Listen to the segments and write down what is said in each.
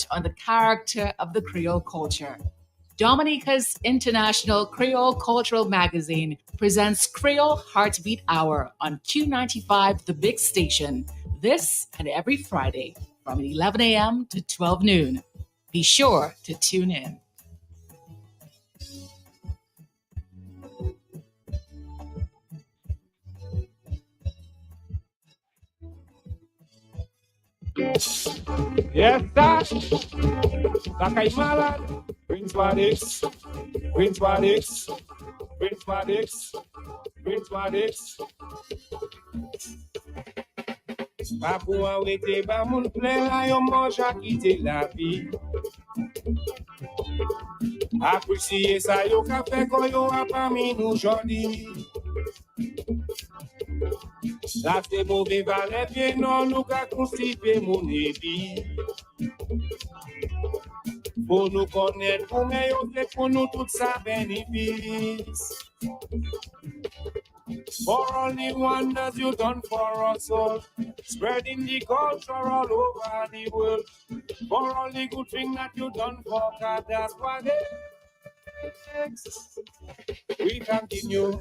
on the character of the Creole culture. Dominica's International Creole Cultural Magazine presents Creole Heartbeat Hour on Q95, the big station, this and every Friday from 11 a.m. to 12 noon. Be sure to tune in. Yes, sir. Sakaimalan. Prince Maddox. Prince Maddox. Prince Maddox. Prince Maddox. Papou a wete ba moun plen la yon manja kite la vi. Aprisye sa yo ka fe kon yo apami nou jodi. La se mouve vale bien non nou ka konstipe moun evi. Pour nous connaître, pour meilleur pour nous tout ça bénéfice. For only wonders you done for us all, spreading the culture all over the world. For all the good thing that you done for God, that's what it is. We continue.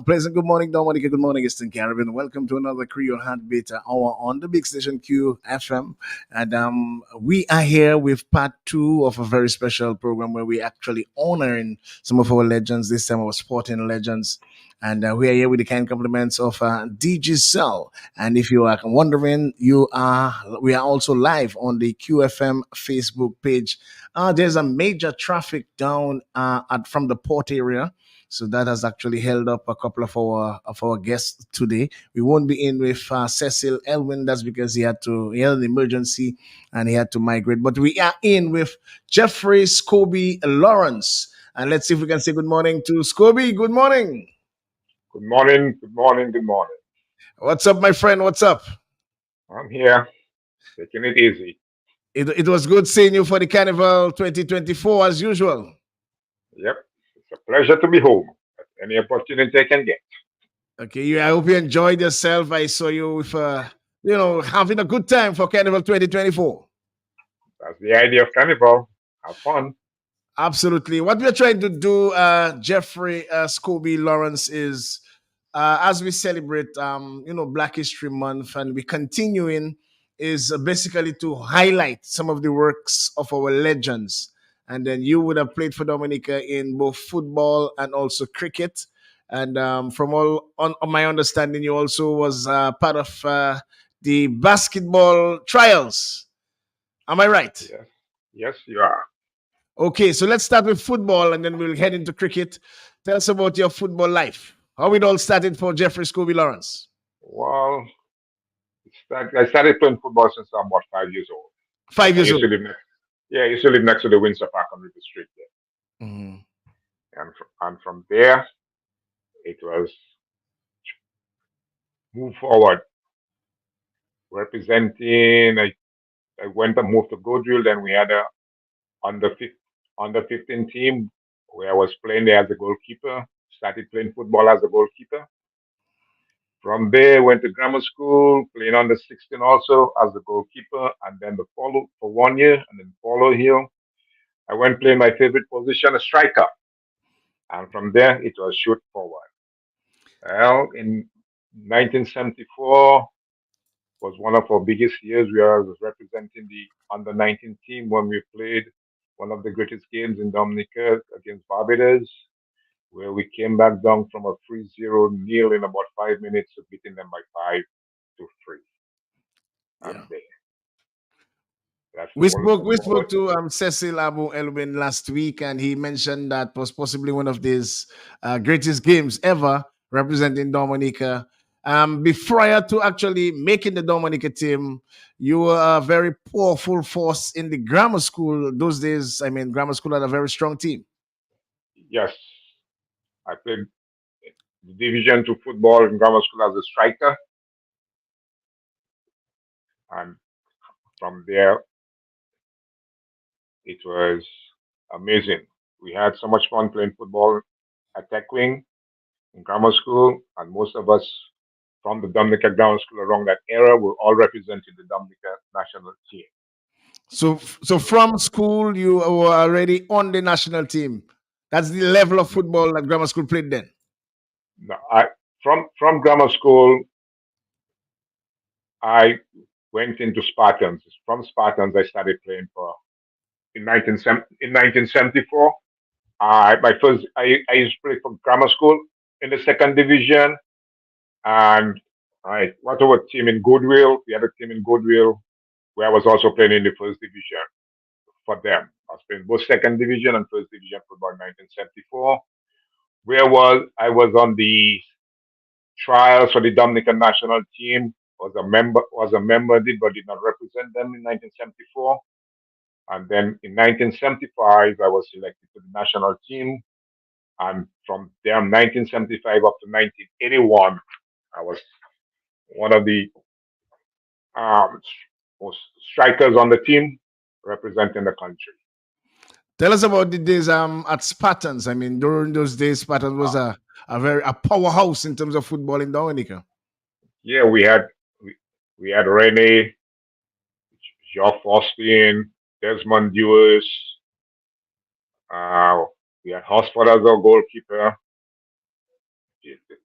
Pleasant good morning, Dominica. Good morning, Eastern Caribbean. Welcome to another Creole Heartbeat hour on the big station QFM. And we are here with part two of a very special program where we actually honoring some of our legends, this time our sporting legends. And we are here with the kind compliments of DG Cell. And if you are wondering, we are also live on the QFM Facebook page. There's a major traffic down from the port area. So that has actually held up a couple of our guests today. We won't be in with Cecil Elwin. That's because he had an emergency and he had to migrate. But we are in with Jeffrey Scobie Lawrence. And let's see if we can say good morning to Scobie. Good morning. Good morning, good morning, good morning. What's up, my friend? What's up? I'm here, taking it easy. It was good seeing you for the Carnival 2024 as usual. Yep, it's a pleasure to be home at any opportunity I can get. Okay, I hope you enjoyed yourself. I saw you with, having a good time for Carnival 2024. That's the idea of Carnival. Have fun. Absolutely. What we're trying to do, Jeffrey Scobie Lawrence, is as we celebrate, Black History Month, and we continuing, is basically to highlight some of the works of our legends. And then you would have played for Dominica in both football and also cricket. And from all on my understanding, you also was part of the basketball trials. Am I right? Yes, yes, you are. Okay, so let's start with football and then we'll head into cricket. Tell us about your football life. How it all started for Jeffrey Scobie Lawrence. Well, I started playing football since I'm about 5 years old. Five I years used old. to live next. Yeah, I used to live next to the Windsor Park on River Street there, Mhm. and from there it was move forward, representing. I went and moved to Godrill. Then we had a under 15, under 15 team where I was playing there as a goalkeeper. Started playing football as a goalkeeper. From there, went to grammar school, playing under 16 also as a goalkeeper, and then the follow for 1 year, and then follow here. I went playing my favorite position, a striker, and from there it was shoot forward. Well, in 1974 was one of our biggest years. We are representing the under 19 team when we played one of the greatest games in Dominica against Barbados, where we came back down from a 3-0 nil in about 5 minutes to beating them by 5-3. Yeah. And there, that's the We whole spoke we football. spoke to Cecil Abu Elwin last week, and he mentioned that was possibly one of these greatest games ever representing Dominica. Prior to actually making the Dominica team, you were a very powerful force in the grammar school. Those days, I mean, grammar school had a very strong team. Yes, I played the Division Two football in grammar school as a striker, and from there it was amazing. We had so much fun playing football at Tech Wing in grammar school, and most of us from the Dominica Grammar School around that era were all representing the Dominica national team. So from school, you were already on the national team. That's the level of football that grammar school played then. No, from grammar school, I went into Spartans. From Spartans, I started playing for in 1974. I used to play for grammar school in the second division, and I went over team in Goodwill. We had a team in Goodwill where I was also playing in the first division for them. I was playing both second division and first division football in 1974. Where was on the trials for the Dominican national team. Was a member did but did not represent them in 1974. And then in 1975, I was selected to the national team. And from there, 1975 up to 1981, I was one of the um, most strikers on the team representing the country. Tell us about the days at Spartans. I mean, during those days, Spartans was Uh, a powerhouse in terms of football in Dominica. yeah, we had Rene, Geoff Austin, Desmond Dewis. Uh, we had Hosford as our goalkeeper.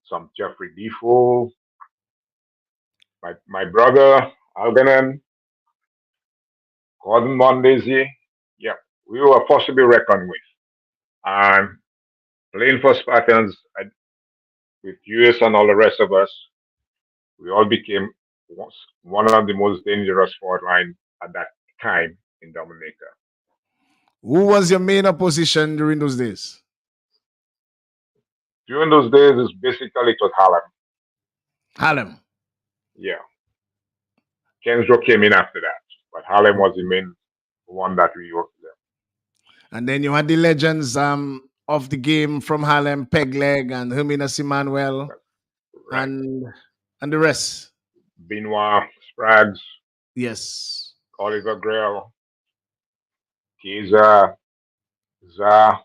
Some Jeffrey Defoe, my brother Algernon, Gordon Mondesi. Yeah, we were forced to be reckoned with. And playing for Spartans with US and all the rest of us, we all became one of the most dangerous forward line at that time in Dominica. Who was your main opposition during those days? During those days, it's basically it was Harlem. Harlem. Yeah, Kenzo came in after that, but Harlem was the main one that we worked with. And then you had the legends of the game from Harlem, Pegleg and Herminas Emmanuel Right. and the rest. Benoit, Sprags, Yes. Oliver Grell, Kiza, Za.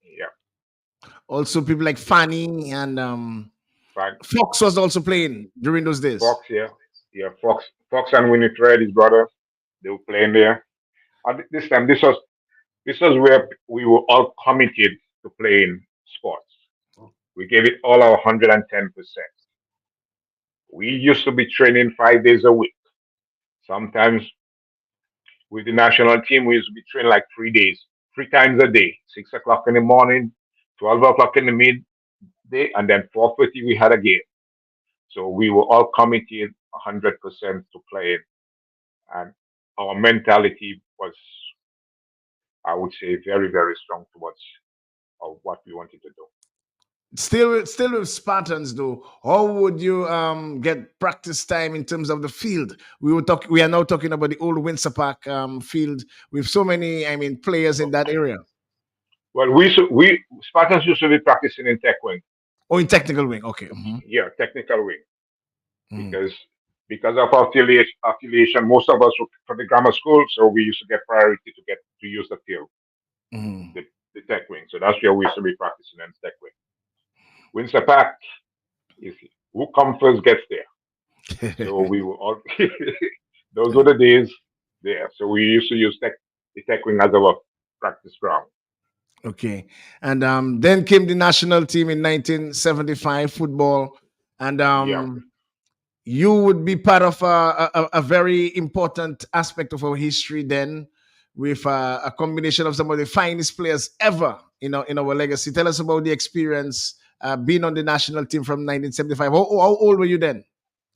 Yeah, Also people like Fanny and fine. Fox was also playing during those days. Fox, yeah. Yeah, Fox and Winifred, his brother, they were playing there. And this time, this was where we were all committed to playing sports. We gave it all our 110%. We used to be training 5 days a week. Sometimes with the national team, we used to be training like 3 days, 3 times a day, 6 o'clock in the morning, 12 o'clock in the midday, and then 4:30 we had a game. So we were all committed 100% to playing, and our mentality was, I would say, very, very strong towards what we wanted to do. Still with Spartans though, how would you get practice time in terms of the field? We are now talking about the old Windsor Park field with so many, I mean, players in that area. Well, we Spartans used to be practicing in tech wing, Oh, in technical wing. Okay. Mhm. yeah, technical wing, Mhm. because of our affiliation, most of us were from the grammar school, so we used to get priority to get to use the field, Mhm. the, the tech wing. So that's where we used to be practicing in tech wing. Windsor Park is who comes first gets there. So we were all those were the days there. So we used to use the tech wing as our practice ground. Okay. And then came the national team in 1975 football. And Yeah. you would be part of a very important aspect of our history then with a combination of some of the finest players ever in our legacy. Tell us about the experience being on the national team from 1975. How old were you then?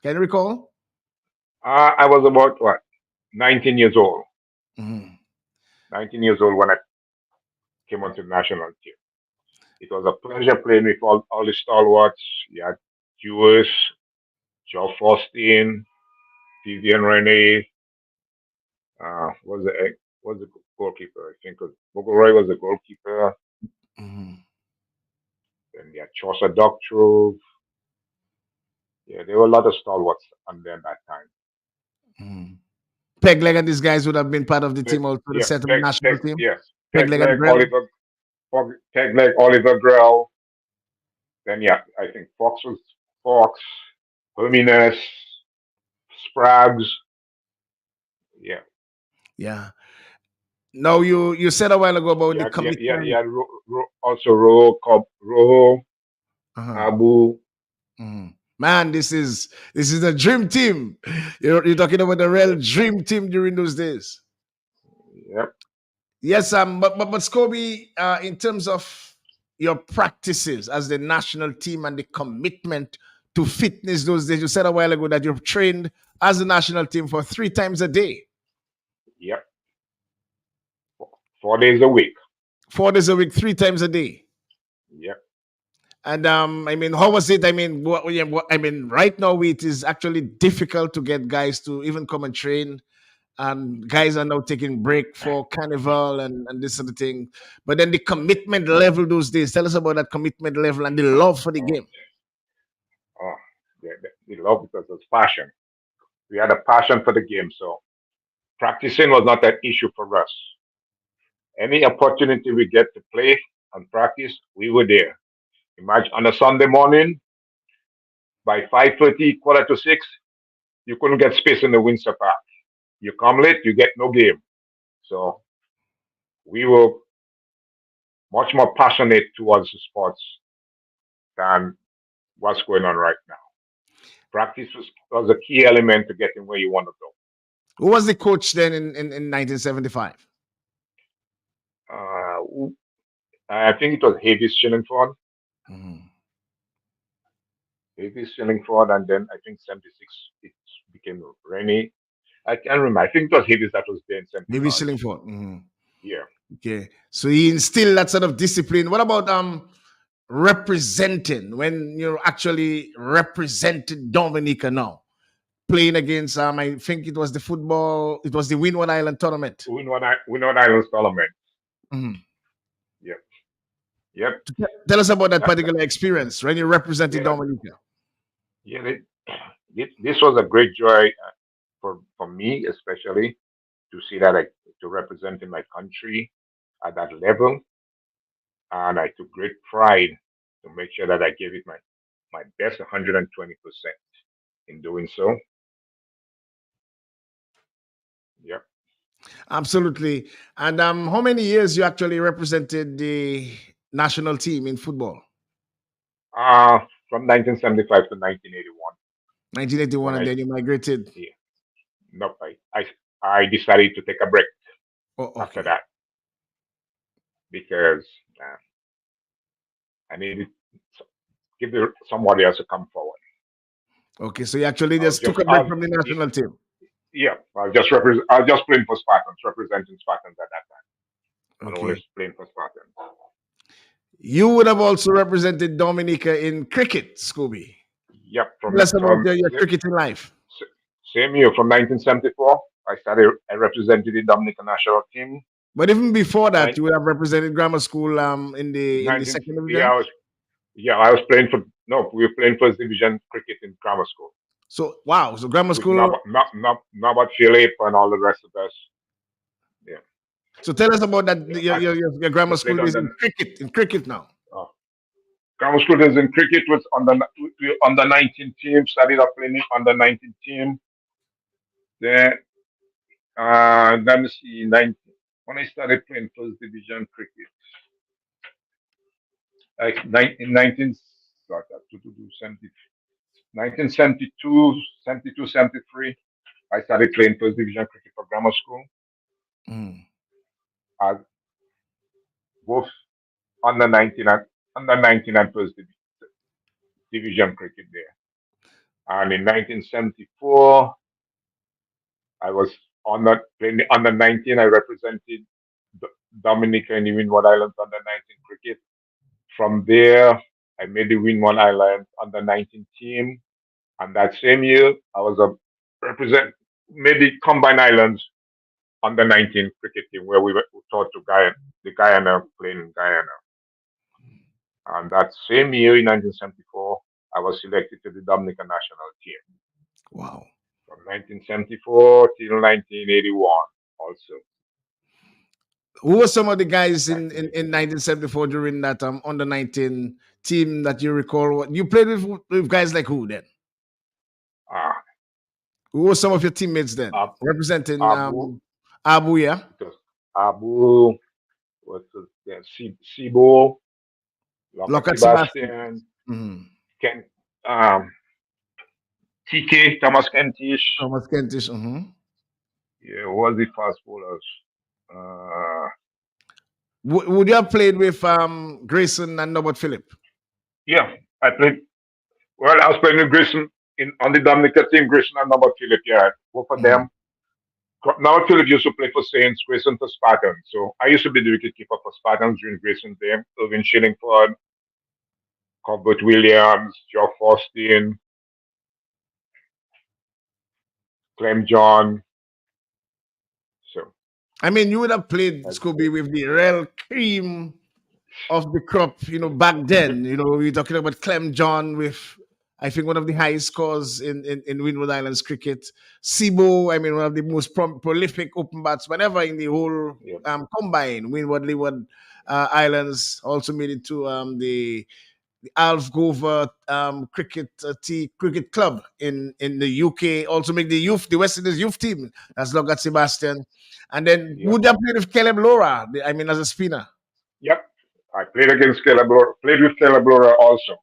Can you recall? I was about what 19 years old. Mhm. 19 years old when I came onto the national team. It was a pleasure playing with all the stalwarts. You had Jewish, Joe Faustin, Vivian Rene, was the goalkeeper. I think Bogoroy was the goalkeeper. Mhm. Then you had Chaucer Doctrove. Yeah, there were a lot of stalwarts on there that time. Mhm. Peg Leg and these guys would have been part of the Peg, team also, the yeah, set of the Peg, national Peg, team. yes, Peg Peg Leg and leg Grell. Oliver, Peg leg Oliver Grell. Then yeah, I think Fox was Fox, Herminus, Sprags. Yeah, Yeah. Now you said a while ago about the You commitment. had also Rojo, Uh-huh. Abu. Man, this is a dream team. You're talking about the real dream team during those days. Yep, Yes, but Scobie, in terms of your practices as the national team and the commitment to fitness those days, you said a while ago that you've trained as a national team for 3 times a day, yep. 4 days a week. 4 days a week, 3 times a day. Yep. And I mean, how was it? I mean, I mean, right now it is actually difficult to get guys to even come and train, and guys are now taking break for carnival and this sort of thing. But then the commitment level those days. Tell us about that commitment level and the love for the Oh, game. oh. They love because it's passion. We had a passion for the game, so practicing was not an issue for us. Any opportunity we get to play and practice, we were there. Imagine on a Sunday morning by 5:30, quarter to six, you couldn't get space in the Windsor Park. You come late, you get no game. So we were much more passionate towards the sports than what's going on right now. Practice was a key element to getting where you want to go. Who was the coach then in 1975? Uh, I think it was Havis Shillingford, Mm-hmm. And then I think 76 it became Rennie. I can't remember. I think it was Havis that was there in Maybe 75. Shillingford. Mm-hmm. Yeah. Okay, so he instilled that sort of discipline. What about representing when you're actually representing Dominica now? Playing against I think it was the football, it was the Windward Island tournament. We know Islands tournament. Mhm. Yep. Yep. Tell us about that That, particular experience when you represented yeah. Dominica. Yeah. This was a great joy for me, especially to see that to represent in my country at that level, and I took great pride to make sure that I gave it my best 120% in doing so. Yep. Absolutely. And how many years you actually represented the national team in football? From 1975 to 1981, 1981, when and then you migrated. yeah, no, I decided to take a break Oh, after okay. that because I needed to give somebody else to come forward. Okay, so you actually I was just took just, a break from the national team. yeah, I was just playing for Spartans, representing Spartans at that time, and only Okay. playing for Spartans. You would have also represented Dominica in cricket, Scooby. Yep, Tell us about your same, cricketing life. same year from 1974, I represented the Dominican national team. But even before that, Nine, you would have represented grammar school in the 19, second yeah, division. I was playing for no, we were playing first division cricket in grammar school So wow, so grammar with school. Nabat Philip and all the rest of us. Yeah, So tell us about that yeah. your I grammar school played on days the in cricket. In cricket now. uh, grammar school days in cricket was on the 19 team. Started off playing on the 19 team. Then let me see, 19, when I started playing first division cricket, like in 19, what, 1972, 72, 73, I started playing first division cricket for grammar school. Mm. I both under 19 and under 19 and first division cricket there. And in 1974, I was on the playing the under 19. I represented Dominica and the Windward Islands under 19 cricket. From there, I made the Windward Islands under 19 team. And that same year, I was a represent made the Combined Islands under 19 cricket team where we were taught to Guyana playing in Guyana. And that same year in 1974, I was selected to the Dominican national team Wow. from 1974 till 1981 also. Who were some of the guys in 1981. 1974 during that under 19 team that you recall? What you played with guys like who then? Ah, Who were some of your teammates then Ab- representing Abu, Abu, yeah. It was Abu, what's the Sibo, Loka Look at Sebastian. Sebastian, Mhm. Ken, um, TK, Thomas Kentish. Thomas Kentish. Mhm. Yeah, who was the fast bowlers? Uh, Would you have played with Grayson and Norbert Phillip? yeah, I played. Well, I was playing with Grayson on the Dominica team. Grayson and number Philip. Yeah, both of Mhm. them. Now Philip used to play for Saints, Grayson for Spartans. So I used to be the wicket keeper for Spartans during Grayson's time. Irvin Shillingford, Cuthbert Williams, Joe Faustin, Clem John. So I mean, you would have played I Scooby with the real cream of the crop, back then. We were talking about Clem John with, I think, one of the highest scores in Windward Islands cricket. Sibo, I mean, one of the most prolific open batsmen ever in the whole yeah, combine. Windward, Leeward Islands also made it to the Alfgover cricket club in the UK. Also make the West Indies youth team. That's Logat Sebastian. And then yeah, would have played with Caleb Laura, I mean, as a spinner. yep. I played against Calabro. Played with Calabro also.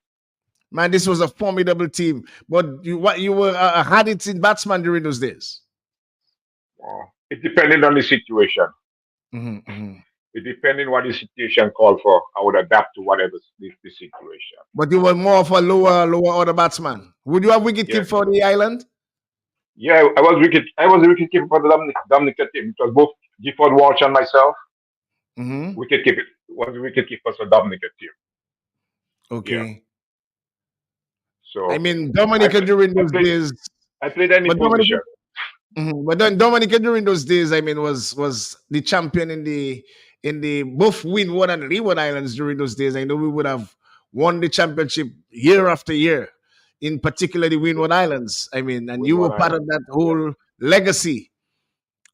Man, this was a formidable team. But you were a hard hitting batsman during those days. It depended on the situation. Mhm, mhm. It depended what the situation called for. I would adapt to whatever the situation. But you were more of a lower order batsman. Would you have wicket keep Yes. for the island? Yeah, I was wicket. I was the wicket keeper for the Dominica team. It was both Gifford Walsh and myself. Hmm. Wicket keeper was the wicket keeper for Dominica team. Yeah. Okay. I So mean, I Dominica played. during I those played. days, I played any but Dominica. position. Mhm. But then Dominica during those days, I mean, was the champion in the both Windward and Leeward Islands during those days. I know we would have won the championship year after year, in particular the Yeah. Windward Islands. I mean, and you were Windward part Island. of that Yeah. whole legacy.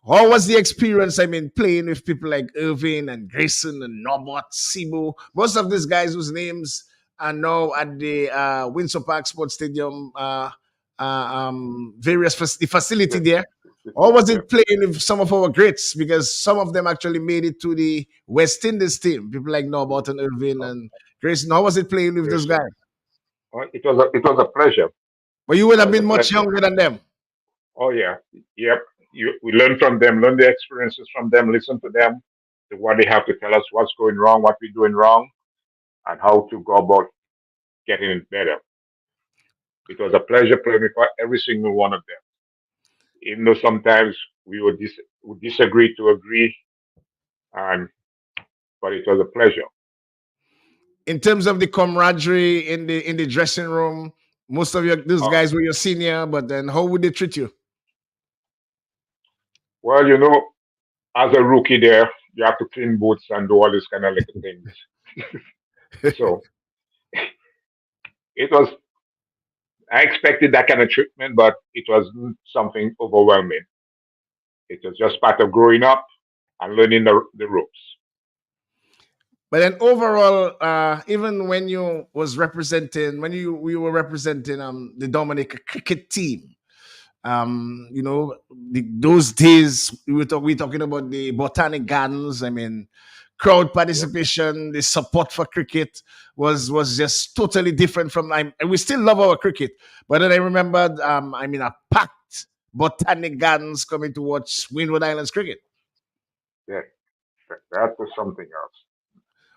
How was the experience? I mean, playing with people like Irving and Grayson and Norbert, Sibo, most of these guys whose names are now at the Windsor Park Sports Stadium, the facility Yeah. there. Or was Yeah. it playing with some of our greats? Because some of them actually made it to the West Indies team. People like Norbert and Irving Oh, and Grayson. How was it playing with those Grayson. guys? It was a pleasure. But you would It have was a been much pleasure. younger than them. Oh yeah. Yep. We learn from them, learn the experiences from them, listen to them, to what they have to tell us, what's going wrong, what we're doing wrong, and how to go about getting it better. It was a pleasure playing with every single one of them. Even though sometimes would disagree to agree, and but it was a pleasure. In terms of the camaraderie in the dressing room, most of those Uh, guys were your senior, but then how would they treat you? well, as a rookie there, you have to clean boots and do all these kind of little things. So it was. I expected that kind of treatment, but it wasn't something overwhelming. It was just part of growing up and learning the ropes. But then overall, even when you were representing the Dominica cricket team, those days we talking about the botanic gardens. I mean, crowd Yep. participation, the support for cricket was just totally different from. And we still love our cricket, but then I remembered, I mean, a packed botanic gardens coming to watch Windward Islands cricket. Yeah. That was something else.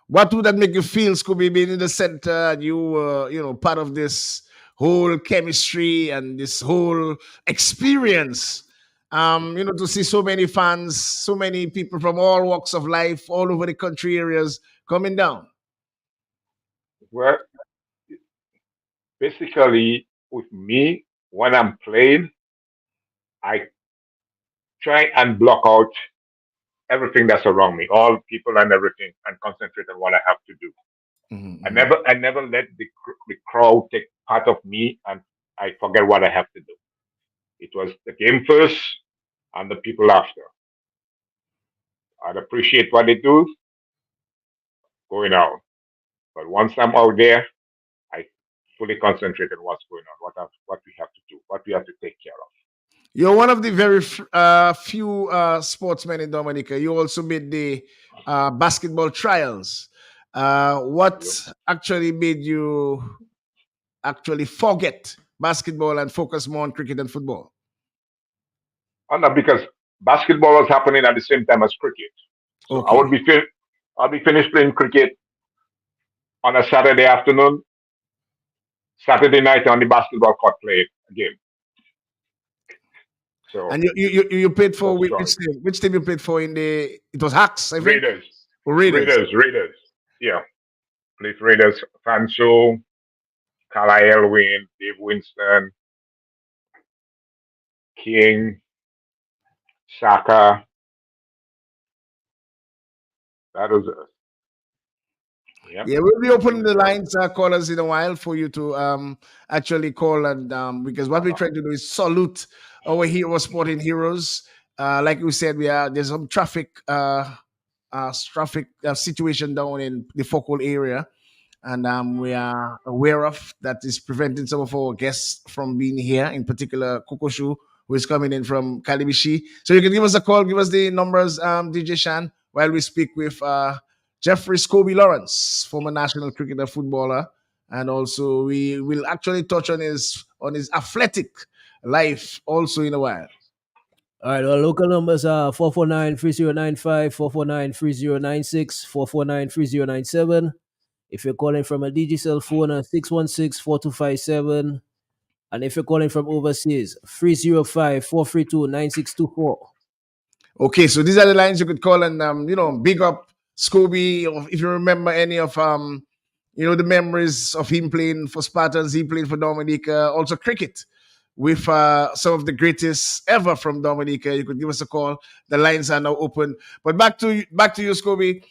What would that make you feel, Scooby, being in the center and you were, part of this whole chemistry and this whole experience? To see so many fans, so many people from all walks of life, all over the country areas coming down. Well, basically, with me, when I'm playing, I try and block out everything that's around me, all people and everything, and concentrate on what I have to do. Mhm. I never let the crowd take part of me, and I forget what I have to do. It was the game first, and the people after. I'd appreciate what they do going out, but once I'm out there, I fully concentrate on what's going on, what we have to do, what we have to take care of. You're one of the very few sportsmen in Dominica. You also made the basketball trials. What Yep. actually made you actually forget basketball and focus more on cricket and football? And that because basketball was happening at the same time as cricket. So Okay. I'll be finished playing cricket on a Saturday afternoon. Saturday night on the basketball court playing a game. So And you played for tough which story. team? Which team you played for in the? It was Hawks, I think. Raiders, Or Raiders. Raiders. Yeah, played for Raiders. Fanso, Carlisle Elwin, Dave Winston, King, Saka. That was yeah. Yeah, we'll be opening King the Saka. lines, callers, in a while for you to actually call and because what we Uh-huh. try to do is salute our hero sporting heroes. Like we said, there's some traffic situation down in the focal area, and we are aware of that is preventing some of our guests from being here, in particular Kokoshu, who is coming in from Kalibishi. So you can give us a call, give us the numbers, DJ Shan, while we speak with Jeffrey Scobie Lawrence, former national cricketer footballer, and also we will actually touch on his athletic life also in a while. All right, our local numbers are 449-3095, 449-3096, 449-3097. If you're calling from a digital phone, 616-4257. And if you're calling from overseas, 305-432-9624. Okay, so these are the lines you could call and big up Scobie. Or if you remember any of the memories of him playing for Spartans, he played for Dominica, also cricket with some of the greatest ever from Dominica. You could give us a call. The lines are now open. But back to you, Scobie.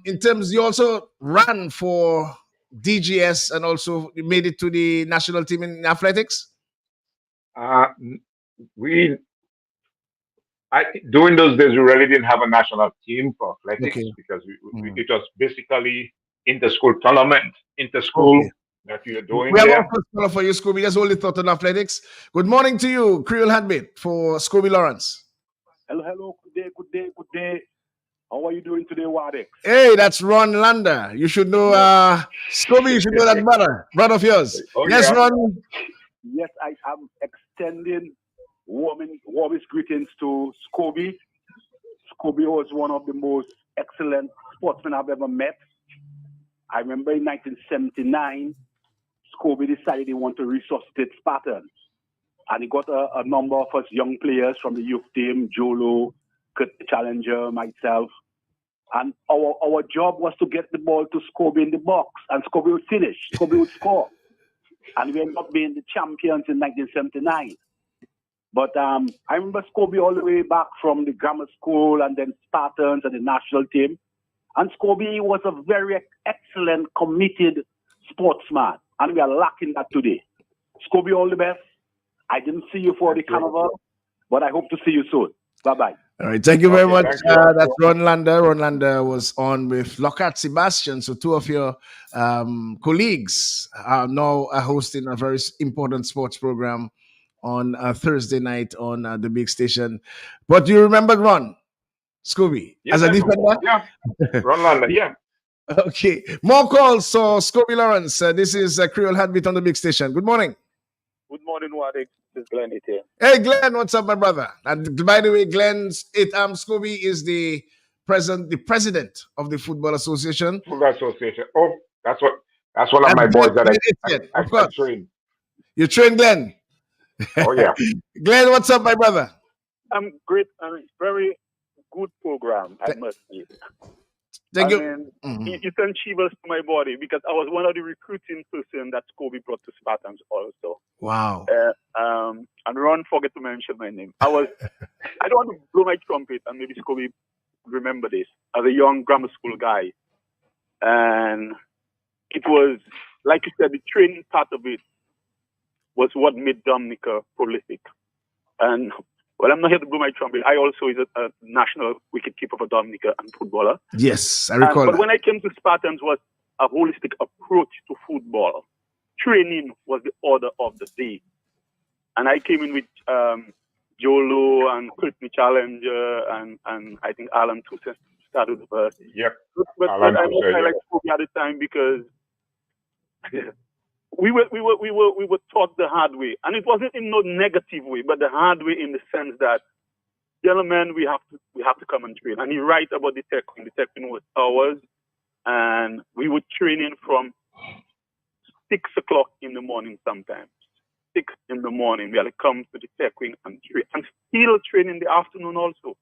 In terms, you also ran for DGS and also you made it to the national team in athletics. Uh, we during those days we really didn't have a national team for athletics Okay. because Mhm. it was basically inter-school tournament, inter-school Okay. that we are We doing have our there. first caller for you, Scooby. That's only thought on athletics. Good morning to you, Creole Heartbeat for Scooby Lawrence. Hello. Good day. How are you doing today, Wadex? Hey, that's Ron Lander. You should know, Scooby, you should know that brother of yours. Oh Yes, yeah. Ron. Yes, I am extending warmest greetings to Scobie. Scobie was one of the most excellent sportsmen I've ever met. I remember in 1979, Scobie decided he wanted to resuscitate Spartans. And he got a number of us young players from the youth team, Jolo, Kurt the Challenger, myself. And our job was to get the ball to Scobie in the box. And Scobie would finish. Scobie would score. And we ended up being the champions in 1979. But I remember Scobie all the way back from the grammar school and then Spartans and the national team. And Scobie was a very excellent, committed sportsman. And we are lacking that today. Scobie, all the best. I didn't see you for the carnival, but I hope to see you soon. Bye-bye. All right, thank you very Okay, much. thank you. That's Ron Lander. Ron Lander was on with Lockhart Sebastian. So two of your colleagues are now hosting a very important sports program on Thursday night on the big station. But you remember Ron, Scooby, Yes, as a I do. defender? Yeah, Ron Lander. Yeah. Okay. More calls. So, Scooby Lawrence, this is Creole Heartbeat on the big station. Good morning. Good morning, Wadex. This is Glenn here. Hey, Glenn, what's up, my brother? And by the way, Scooby is the president of the Football Association. Football Association. Oh, that's one of And my boys that Glenn Etienne, of I course. train. You train Glenn. Oh yeah. Glenn, what's up, my brother? I'm great and very good program, I must say. Thank you. It's achievable to my body because I was one of the recruiting person that Scobie brought to Spartans also. Wow. And Ron forget to mention my name. I don't want to blow my trumpet and maybe Scobie remember this as a young grammar school guy. And it was, like you said, the training part of it was what made Dominica prolific. And well, I'm not here to blow my trumpet. I also is a national wicketkeeper for Dominica and footballer. Yes, I recall But that. when I came to Spartans was a holistic approach to football. Training was the order of the day. And I came in with Jolo and Courtney Challenger and I think Alan Toussaint started the first. Yep. But Alan I must Toussaint, highlight yeah. Kobe at the time because we were taught the hard way, and it wasn't in no negative way, but the hard way in the sense that, gentlemen, we have to come and train. And he write about the tech. The tech was hours, and we would train in from 6 o'clock in the morning sometimes. 6 in the morning, we had to come to the tech wing and train, and still train in the afternoon also.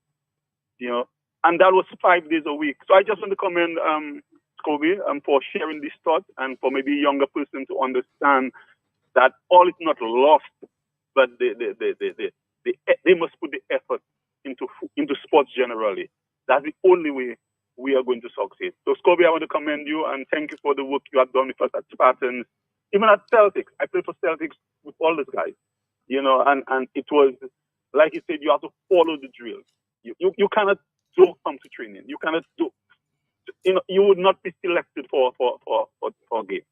You know, and that was 5 days a week. So I just want to commend Kobe for sharing this thought, and for maybe a younger person to understand that all is not lost, but they must put the effort into sports generally. That's the only way we are going to succeed. So, Scobie, I want to commend you and thank you for the work you have done with us at Spartans, even at Celtics. I played for Celtics with all these guys, and it was, like you said, you have to follow the drills. You cannot don't come to training. You cannot do, you would not be selected for a game,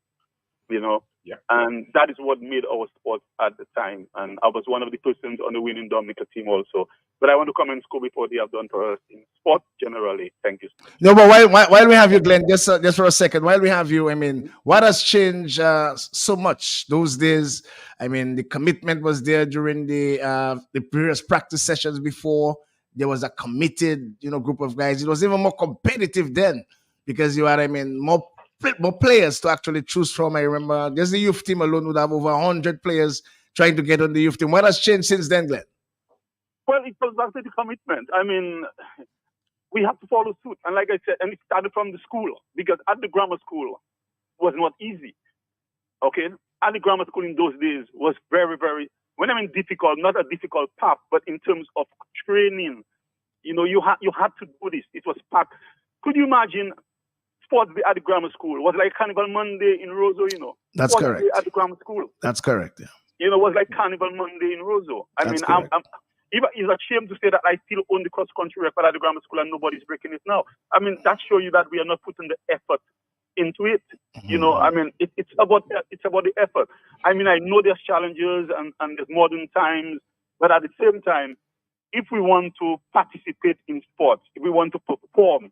Yeah. and that is what made our sport at the time. And I was one of the persons on the winning Dominica team also. But I want to commend Scobie for what they have done for us in sport generally. Thank you. No, but while we have you, Glenn, just for a second, while we have you, I mean, what has changed so much those days? I mean, the commitment was there during the previous practice sessions before. There was a committed, group of guys. It was even more competitive then because you had, I mean, more players to actually choose from. I remember just the youth team alone would have over 100 players trying to get on the youth team. What has changed since then, Glenn? Well, it goes back to the commitment. I mean, we have to follow suit. And like I said, and it started from the school, because at the grammar school was not easy. Okay? At the grammar school in those days was very, very, when I mean difficult, not a difficult path, but in terms of training, you had to do this. It was packed. Could you imagine sports day at the grammar school? It was like Carnival Monday in Roseau, That's sports correct. day at the grammar school. That's correct, yeah. It was like Carnival Monday in Roseau. I That's mean, correct. even it's a shame to say that I still own the cross country record at the grammar school and nobody's breaking it now. I mean, that shows you that we are not putting the effort into it. I mean, it's about the effort. I mean, I know there's challenges and there's modern times, but at the same time, if we want to participate in sports, if we want to perform,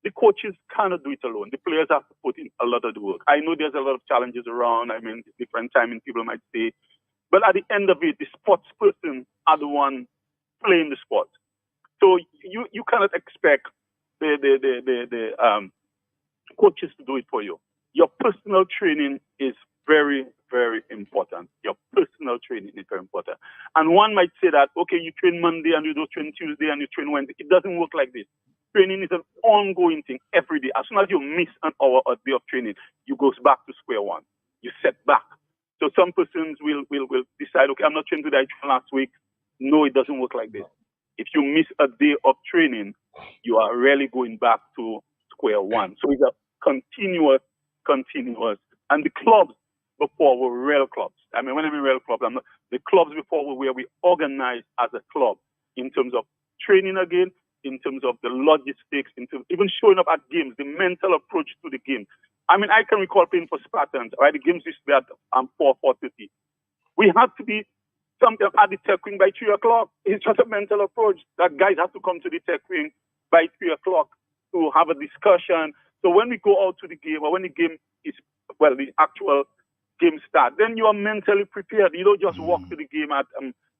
the coaches cannot do it alone. The players have to put in a lot of the work. I know there's a lot of challenges around. I mean, different timing, people might say. But at the end of it, the sports person are the one playing the sport. So you cannot expect the coaches to do it for you. Your personal training is very, very important. Your personal training is very important. And one might say that, okay, you train Monday and you don't train Tuesday and you train Wednesday. It doesn't work like this. Training is an ongoing thing every day. As soon as you miss an hour or day of training, you go back to square one. You set back. So some persons will decide, okay, I'm not training today, I trained last week. No, it doesn't work like this. If you miss a day of training, you are really going back to square one. So it's a continuous. And the clubs before were real clubs. I mean, when I mean real clubs, the clubs before were where we organized as a club in terms of training again, in terms of the logistics, in terms even showing up at games, the mental approach to the game. I mean, I can recall playing for Spartans, right? The games used to be at 4:30. We had to be sometimes at the tech wing by 3 o'clock. It's just a mental approach that guys have to come to the tech wing by 3 o'clock to have a discussion. So when we go out to the game, or when the game is, the actual game start, then you are mentally prepared. You don't just walk to the game at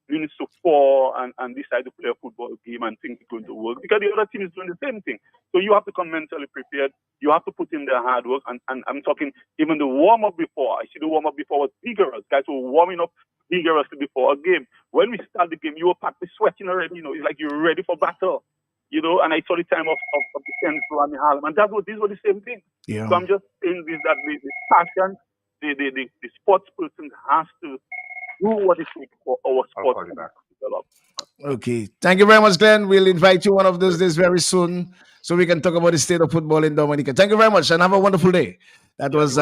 minutes to 4 and decide to play a football game and think it's going to work, because the other team is doing the same thing. So you have to come mentally prepared. You have to put in the hard work. And I'm talking even the warm-up before. I see the warm-up before was vigorous. Guys were warming up vigorously before a game. When we start the game, you were practically sweating already. It's like you're ready for battle. And I saw the time of the Thames Rami Harlem. And these were the same thing. Yeah. So I'm just saying this, that the passion, the sports person has to do what it takes for our sport to develop. Okay. Thank you very much, Glenn. We'll invite you one of those days very soon so we can talk about the state of football in Dominica. Thank you very much and have a wonderful day. That was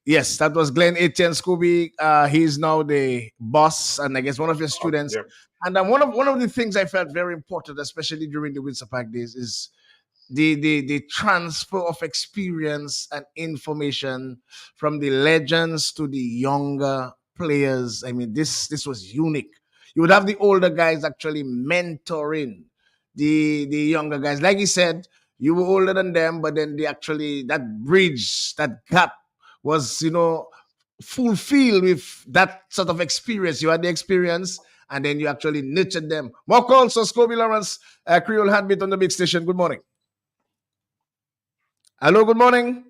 yes, that was Glenn Etienne Scooby. He's now the boss and I guess one of your students. Yep. And one of the things I felt very important, especially during the Windsor Park days, is the transfer of experience and information from the legends to the younger players. I mean, this was unique. you would have the older guys actually mentoring the younger guys. Like you said, you were older than them, but then they actually that bridge, that gap was, fulfilled with that sort of experience. You had the experience, and then you actually nurtured them. More calls. So Scobie Lawrence, Creole Heartbeat on the big station. Good morning. Hello. Good morning.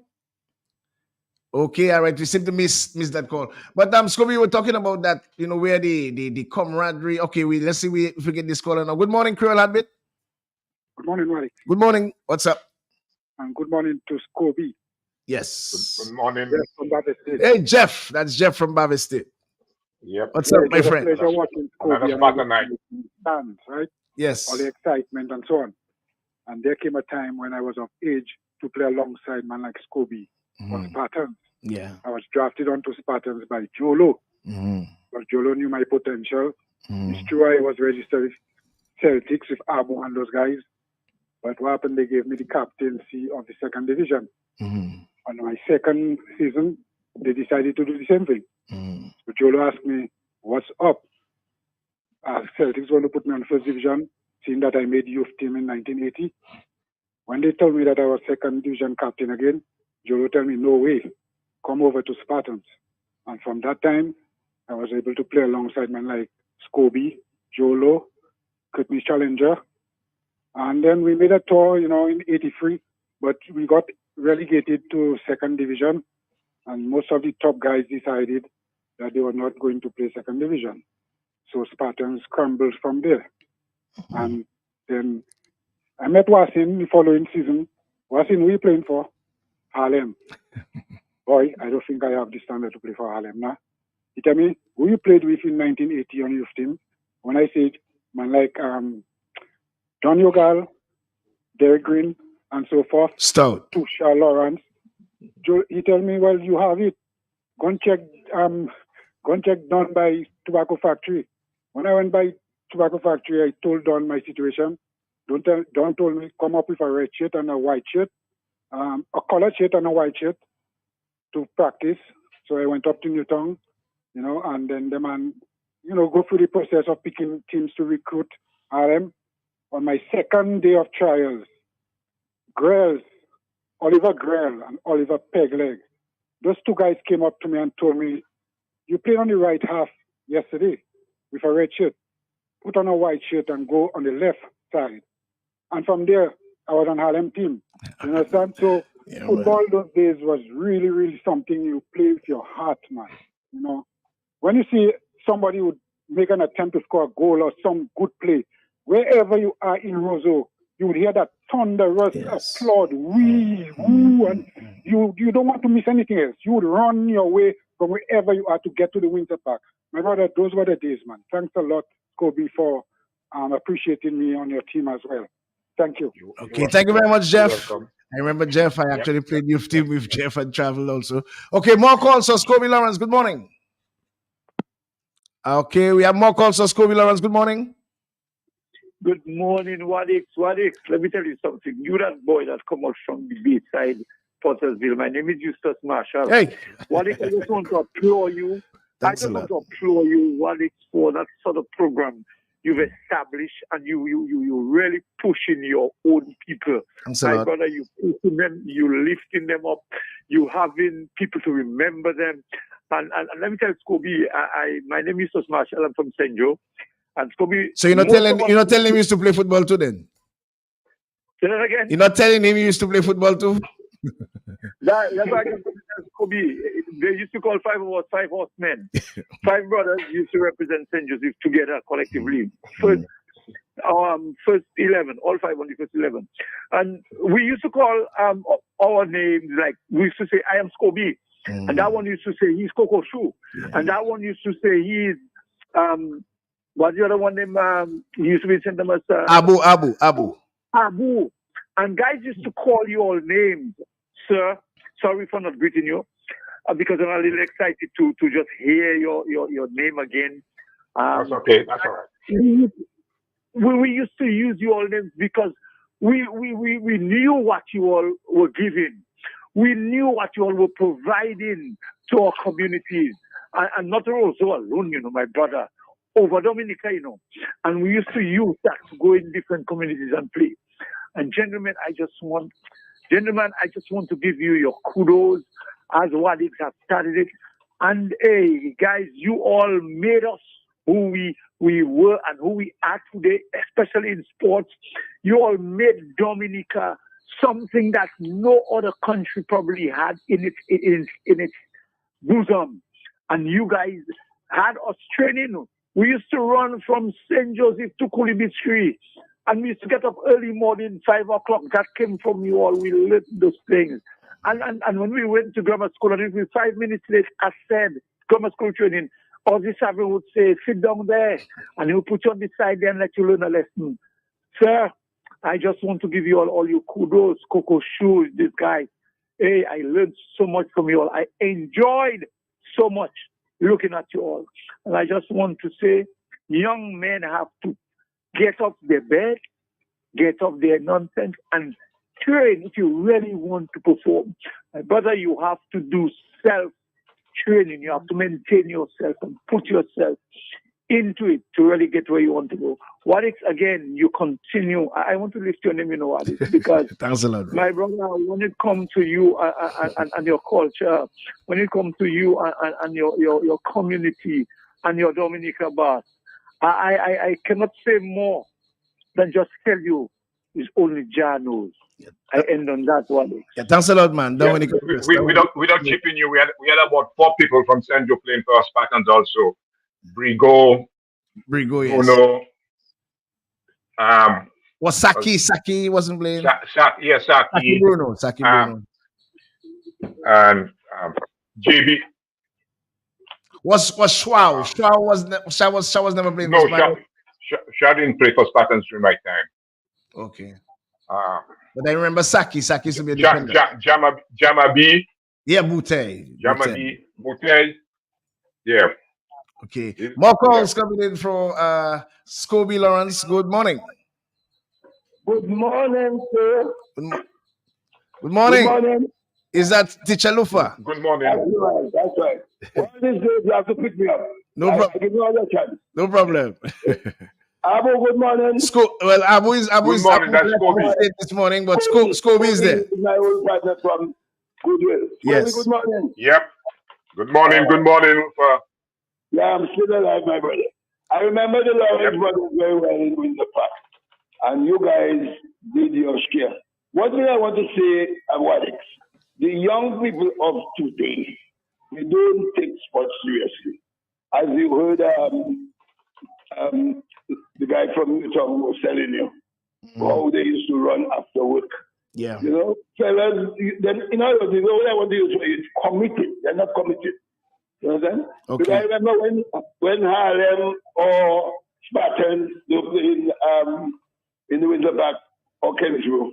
Okay, all right. We seem to miss that call. But Scobie, we were talking about that, where the camaraderie. Okay, let's see if we get this caller now. Good morning, Creole Heartbeat. Good morning, Wally. Good morning. What's up? And good morning to Scobie. Yes. Good morning. Yes, from Bavia State. Hey, Jeff. That's Jeff from Bavia State. Yep. What's up, my It was friend? a pleasure watching Another Scobie Spartan night. and stands, right? Yes. All the excitement and so on. And there came a time when I was of age to play alongside man like Scobie or Spartans. Yeah. I was drafted onto Spartans by Jolo. Mm-hmm. But Jolo knew my potential. Mm-hmm. It's true I was registered with Celtics with Abu and those guys. But what happened, they gave me the captaincy of the second division. Mm-hmm. On my second season, they decided to do the same thing. Mm-hmm. So Jolo asked me, what's up? Celtics want to put me on first division, seeing that I made youth team in 1980. When they told me that I was second division captain again, Jolo told me, no way, come over to Spartans. And from that time, I was able to play alongside men like Scobie, Jolo, Courtney Challenger. And then we made a tour, in 83, but we got relegated to second division. And most of the top guys decided that they were not going to play second division. So Spartans crumbled from there. And then I met Wasim the following season. Wasim, who are you playing for? Harlem. Boy, I don't think I have the standard to play for Harlem now. He tell me, who you played with in 1980 on youth team? When I said, man, like Don Yogal, Derek Green, and so forth. Stout. Tusha Lawrence. He tell me, well, you have it. Go and check Don by Tobacco Factory. When I went by Tobacco Factory, I told Don my situation. Don told me, come up with a red shirt and a white shirt, a colored shirt and a white shirt to practice. So I went up to Newtown, and then the man, go through the process of picking teams to recruit RM. On my second day of trials, Oliver Grell and Oliver Pegleg, those two guys came up to me and told me, you played on the right half yesterday with a red shirt. Put on a white shirt and go on the left side. And from there, I was on Harlem team. You understand? So football those days was really, really something you play with your heart, man. When you see somebody would make an attempt to score a goal or some good play, wherever you are in Roseau, you would hear that thunderous applaud, wee, woo, and you don't want to miss anything else. You would run your way from wherever you are to get to the Winter Park. My brother, those were the days, man. Thanks a lot, Scobie, for appreciating me on your team as well. Thank you. Okay, thank you very much, Jeff. I remember Jeff. I actually played youth team with Jeff and traveled also. Okay, more calls. So Scobie Lawrence, good morning. Okay, we have more calls. So Scobie Lawrence, good morning. Good morning, Wadix. Let me tell you something. You that boy that come out from the beachside, Pottersville. My name is Eustace Marshall. Hey. Wadix, I just want to applaud you. Thanks I just want to applaud you, Wadix, for that sort of program you've established, and you really pushing your own people. Thanks My brother, you pushing them, you lifting them up, you having people to remember them. And let me tell you, Scobie, my name is Eustace Marshall. I'm from St. Joe. And Scobie, so you're not telling him he used to play football too then? Say that again? You're not telling him he used to play football too? That's why I can tell Scobie. They used to call 5 of us 5 horsemen. 5 brothers used to represent St. Joseph together collectively. First 11, all 5 on the first 11. And we used to call our names, like we used to say, I am Scobie. And that one used to say, he's Coco Shoe. And that one used to say, he's what's the other one name? He used to be sent them as Abu. Abu. And guys used to call you all names, sir. Sorry for not greeting you, because I'm a little excited to just hear your name again. That's okay. That's all right. We used to use you all names because we knew what you all were giving. We knew what you all were providing to our communities. And not also alone, my brother. over Dominica, and we used to use that to go in different communities and play. And gentlemen, I just want to give you your kudos as Wadix have started it. And hey, guys, you all made us who we were and who we are today, especially in sports. You all made Dominica something that no other country probably had in its bosom. And you guys had us training. We used to run from St. Joseph to Kulibitri. And we used to get up early morning, 5 o'clock. That came from you all. We learned those things. And when we went to grammar school, and if we 5 minutes late, I said, grammar school training, Ozzy Savin would say, sit down there. And he would put you on the side there and let you learn a lesson. Sir, I just want to give you all your kudos, Coco Shoes, this guy. Hey, I learned so much from you all. I enjoyed so much looking at you all. And I just want to say, young men have to get off their bed, get off their nonsense, and train if you really want to perform. My brother, you have to do self-training. You have to maintain yourself and put yourself into it to really get where you want to go. Wadix, again, you continue. I want to lift your name, Wadix, because thanks a lot, bro. My brother, when it comes to you and your culture, when it comes to you and your community and your Dominica Bass, I cannot say more than just tell you it's only Jah knows. I end on that one. Yeah, thanks a lot, man. Dominica, without chipping you, we had about 4 people from St. Joe playing for us Spartans also. Brigo, yes. Bruno. Was Saki wasn't playing? Saki Bruno. And JB. Was Schwau? Schwau was never playing. No, Schwau didn't play for Spartans during my time. Okay. But I remember Saki. Saki used to be a defender. Jamabi. Yeah, Bute. Yeah. Okay. More calls coming in from Scobie Lawrence. Good morning. Good morning, sir. Good morning. Good morning. Is that Teacher Lufa? Good morning. That's right. One of these days you have to pick me up. No problem. Give me all your chance. No problem. Abu, good morning. Abu is this morning, but Scobie is there. My old partner from Goodwill. Yes. Good morning. Yep. Good morning, Lufa. Yeah, I'm still alive, my brother. I remember the Lawrence brothers very well in the past. And you guys did your share. What do I want to say about it? The young people of today, they don't take sports seriously. As you heard the guy from Newtown was telling you, how they used to run after work. Yeah. Fellas, then in other words, what I want to use is committed. They're not committed. You understand? Okay. Because I remember when Harlem or Spartans they played in the winter back or Kenzo,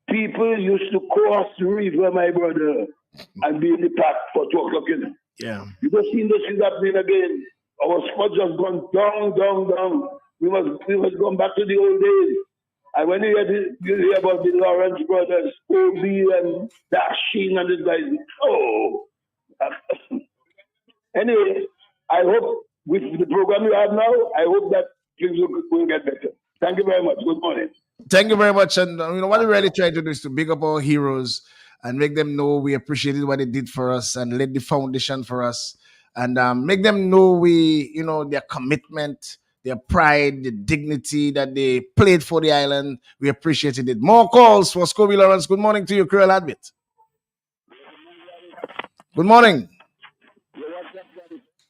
people used to cross the river, my brother, and be in the park for 2 o'clock. Yeah. You don't see those things happening again. Our sports just gone down. We must go back to the old days. And when you hear about the Lawrence brothers, Obi and Dashing and these guys, anyway, I hope with the program you have now, I hope that things will get better. Thank you very much. Good morning. Thank you very much. And what we really try to do is to big up our heroes and make them know we appreciated what they did for us and laid the foundation for us, and make them know their commitment, their pride, the dignity that they played for the island. We appreciated it. More calls for Scobie Lawrence. Good morning to you, Creole Heartbeat. Good morning.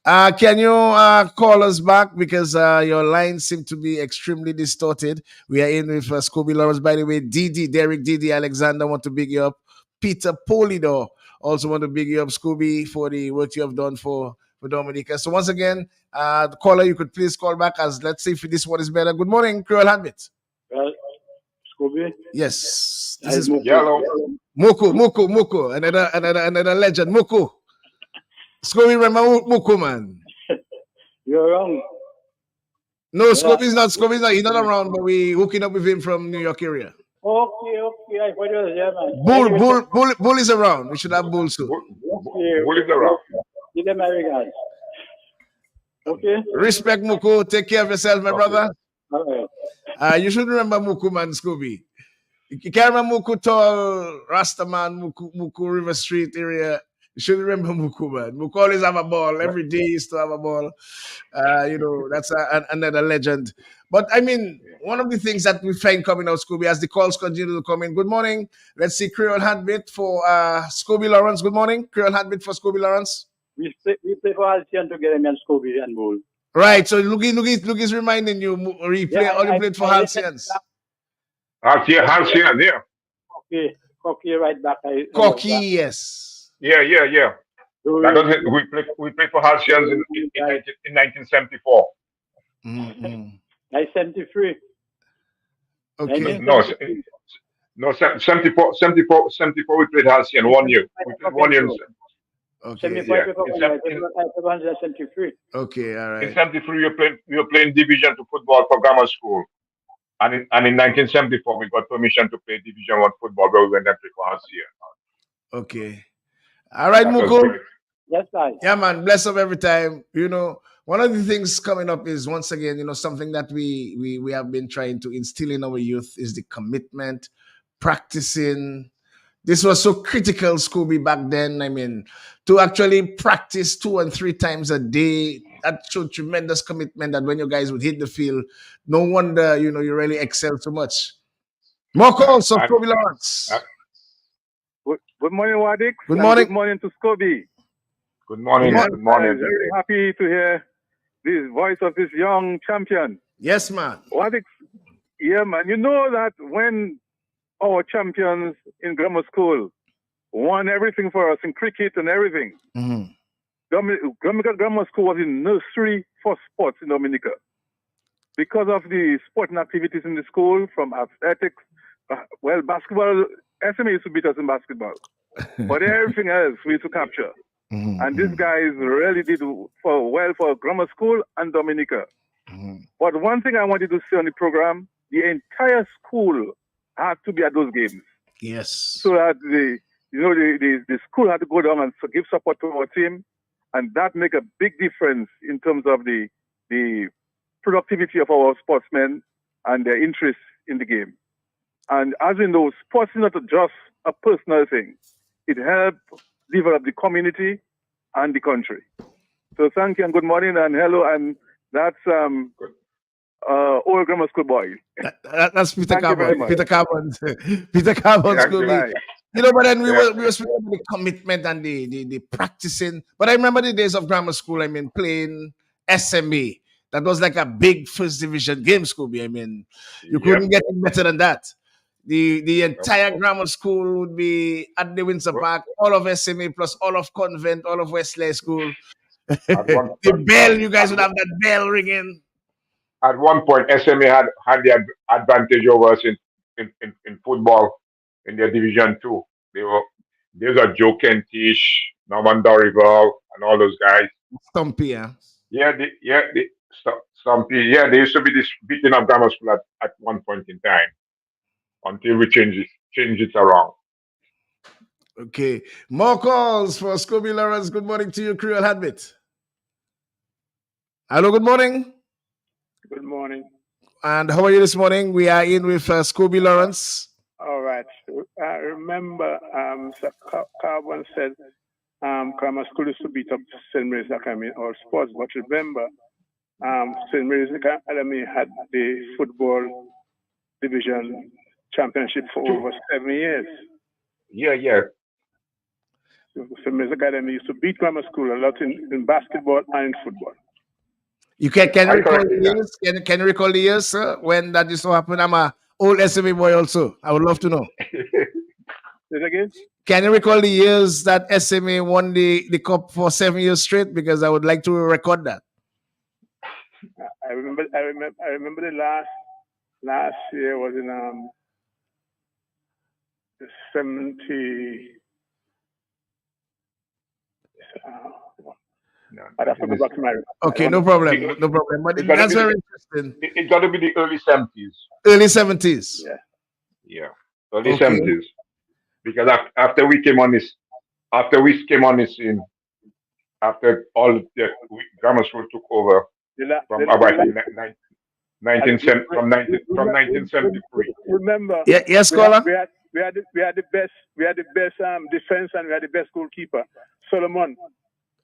Can you call us back because your lines seem to be extremely distorted? We are in with Scobie Lawrence. By the way, Derek Alexander want to big you up. Peter Polido also want to big you up, Scobie, for the work you have done for Dominica. So once again, the caller, you could please call back as let's see if this one is better. Good morning, Creole Heartbeat. Scobie? Yes. This is Yellow. Muku. Another legend, Muku. Scobie, remember Muku, man? You're wrong. No, Scobie's not. He's not around, but we hooking up with him from New York area. Okay. I thought it was man. Bull is around. We should have Bull soon. Bull is around. Give them my regards. Okay. Respect, Muku. Take care of yourself, my brother. All right. You should remember Muku, man, Scooby. You can't remember Muku Tall, Rastaman, Muku River Street area. You should remember Muku, man. Muku always have a ball. Every day he used to have a ball. That's another legend. But I mean, one of the things that we find coming out, Scooby, as the calls continue to come in. Good morning. Let's see Creole Heartbeat for Scooby Lawrence. Good morning. Creole Heartbeat for Scooby Lawrence. We play for Halcyon together, me and Scooby and Bull. Right. So Lookie's reminding you, all you played for Halcyons. Halcyon, yeah. Cocky right back. Cocky, yes. Yeah. That was it. We played for Halcyons in 1974. Mm-hmm. 73. Okay. No, 74 we played Halcyon 1 year. We played 1 year. Okay. 73. Okay, all right. In 73 we were playing Division 2 football for grammar school. And in 1974 we got permission to play Division 1 football where we went and played for Halcyon. Okay. All right, Muku. Yes, guys. Yeah, man. Bless up every time. One of the things coming up is once again, something that we have been trying to instill in our youth is the commitment, practicing. This was so critical, Scooby, back then. I mean, to actually practice 2 and 3 times a day, that showed tremendous commitment that when you guys would hit the field, no wonder, you really excel so much. More calls of Scooby Lawrence. Good morning, Wadik. Good morning. Good morning to Scooby. Good morning. I'm very happy to hear the voice of this young champion. Yes, man. Wadik, yeah, man. You know that when our champions in grammar school won everything for us in cricket and everything. Mm-hmm. Dominica Grammar School was in nursery for sports in Dominica. Because of the sporting activities in the school, from athletics, basketball, SMA used to beat us in basketball. But everything else we used to capture. Mm-hmm. And these guys really did for grammar school and Dominica. Mm-hmm. But one thing I wanted to say on the program, the entire school had to be at those games. Yes. So that the school had to go down and give support to our team, and that make a big difference in terms of the productivity of our sportsmen and their interest in the game. And as we know, sports is not just a personal thing. It helps develop the community and the country. So thank you and good morning and hello, and that's old grammar school boy. That's Peter Carbon. Peter Carbon. School. Right. But then we were speaking about the commitment and the practicing. But I remember the days of grammar school. I mean, playing SMA. That was like a big first division game, Scooby. I mean, you couldn't get it better than that. The entire grammar school would be at the Windsor Park, all of SMA plus all of Convent, all of Wesley School. The bell, you guys would have that bell ringing. At one point, SMA had the advantage over us in football in their Division 2. There's a Joe Kentish, Norman Dorival, and all those guys. Stumpy, yeah. Stumpy. Yeah, they used to be this beating up grammar school at one point in time until we change it around. Okay. More calls for Scooby Lawrence. Good morning to you, Creole Heartbeat. Hello, good morning. Good morning. And how are you this morning? We are in with Scooby Lawrence. All right. I remember Carbon said grammar school used to beat up St. Mary's Academy or sports, but remember St. Mary's Academy had the football division championship for over 7 years. Yeah. St. Mary's Academy used to beat grammar school a lot in basketball and in football. You can recall the years? Can you recall the years, sir, when that used to happen? I'm a old SMA boy also. I would love to know. Say it again? Can you recall the years that SMA won the cup for 7 years straight? Because I would like to record that. I remember the last year was in 70. I'd have to go back to my. Okay, no problem. But that's very interesting. It's got to be the early 70s. Early 70s. Yeah. Early 70s. Because after we came on this scene, after all the grammar school took over from about 1973. Remember, Yes, caller. we had the best defense, and we had the best goalkeeper, Solomon.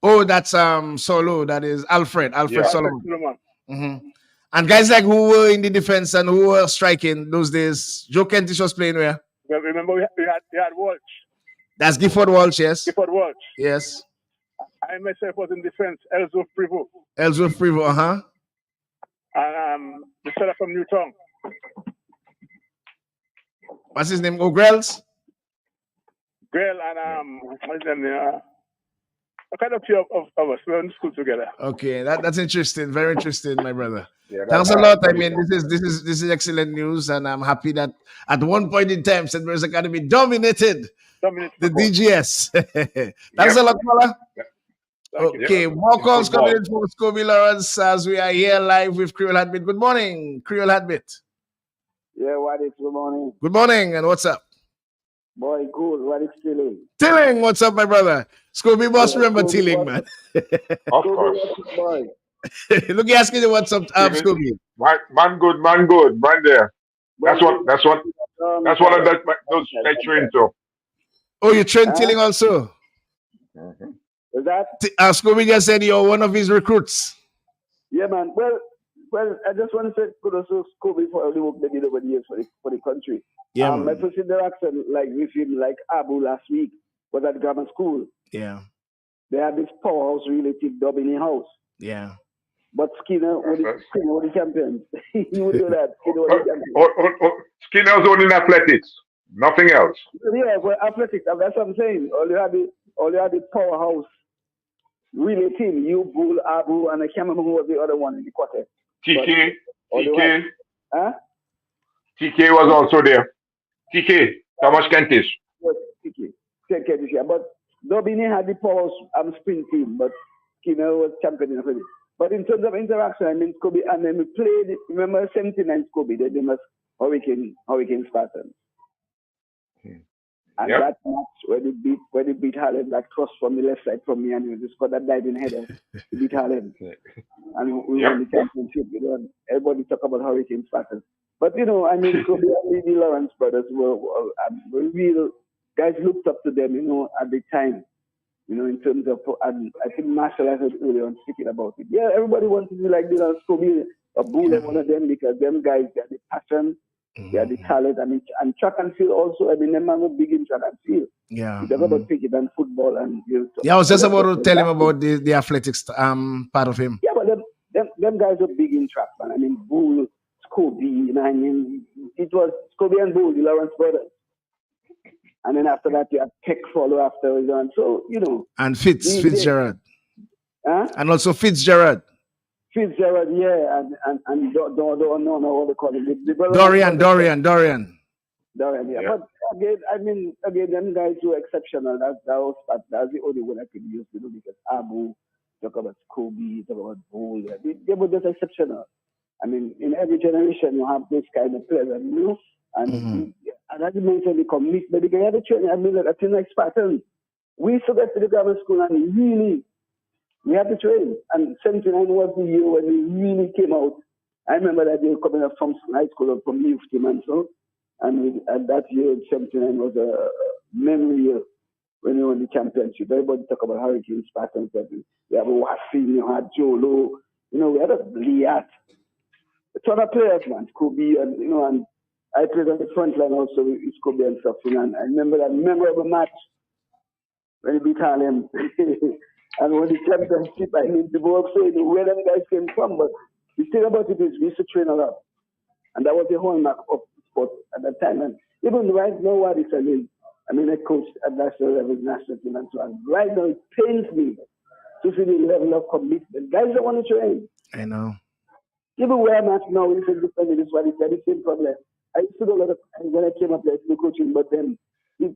Oh, that's Solo. That is Alfred Yeah. Solomon. Solomon. Mm-hmm. And guys like who were in the defense and who were striking those days. Joe Kentish was playing where? Well, remember we had Walsh. That's Gifford Walsh, yes. Gifford Walsh. Yes. I myself was in defense. Ellsworth Privo. Ellsworth Privo, And the fella from Newtown. What's his name? Grell and what's his name? A kind of few of us. We were in school together. Okay, that's interesting. Very interesting, my brother. Yeah, Thanks a lot. I mean, this is excellent news, and I'm happy that at one point in time, St. Mary's Academy dominated the DGS. Thanks a lot, caller. Okay, more calls coming in from Scobie Lawrence as we are here live with Creole Heartbeat. Good morning, Creole Heartbeat. Yeah, what is good morning? Good morning, and what's up? Boy, good. What is Tilling? Tilling, what's up, my brother? Scobie boss, remember Tilling, man. Of course. Boy. Look, you asking you what's up, Scobie. Man good, man there. That's one of those I train to. Oh, you train Tilling also? Mm-hmm. Is that? Scobie just said you're one of his recruits. Yeah, man. Well, I just want to say kudos to Scobie for all the work they did over the years for the country. Yeah, my first interaction with him, like Abu last week, was at grammar school. Yeah. They had this powerhouse relative Dublin house. Yeah. But Skinner was the champion. He would do that. Skinner was the champion. Skinner's only in athletics, nothing else. Yeah, well, athletics. That's what I'm saying. All you had the powerhouse relative. You, Bull, Abu, and I can't remember who was the other one in the quartet. TK. Huh? TK was also there. TK, Thomas Kentish. Yes, TK. Kentish, yeah. But Dobini had the powers sprint team, but Skinner was champion of it. But in terms of interaction, I mean, Scobie, and then we played, remember 79 Scobie, they did Hurricane Spartans. And that match where they beat Harlem, that cross from the left side from me, and we just got that diving header to beat Harlem. And we won the championship. Everybody talk about Hurricane Spartans. But, I mean, Scobie and the Lawrence brothers were real guys looked up to them, at the time. In terms of, and I think Marshall has heard earlier on speaking about it. Yeah, everybody wanted to be like Dylan Scobie, a Bull, and one of them, because them guys, they have the passion, they have the talent. I mean, and track and field also, I mean, them man were big in track and field. Yeah. It's about cricket and football. And I was just about to tell him about the athletics part of him. Yeah, but them guys were big in track, man. I mean, Bull, Scobie, I mean, it was Scobie and Bull, the Lawrence brothers. And then after that, you have Peck follow afterwards. And so, And Fitzgerald. Huh? And also Fitzgerald. Fitzgerald, yeah. And what they call him. Dorian. Yeah. But again, them guys were exceptional. That's the only one I could use, because Abu, talk about Scobie, talk about Bull. They were just exceptional. I mean, in every generation, you have this kind of players, and and as you mentioned, the commitment, because you have to train. I mean, a team like Spartan, we used to get to the grammar school and really, we had to train. And 79 was the year when we really came out. I remember that year coming up from high school or from youth team and so. And that year, 79 was a memory year when we won the championship. Everybody talk about Hurricane Spartans. We have a Wasim, you had Jolo, we had a Liat. A ton of players, man. Scobie, and I played on the front line also with Scobie and stuff. And I remember that memorable match when he beat Harlem. And when the championship, I mean, people were saying where them guys came from. But the thing about it is we used to train a lot. And that was the hallmark of sport at that time. And even right now, what is I mean, I coached at national level, national team, and so on. Right now, it pains me to see the level of commitment. Guys don't want to train. I know. Even where I'm at now, it's the same problem. I used to do a lot of, when I came up there, to coaching, but then it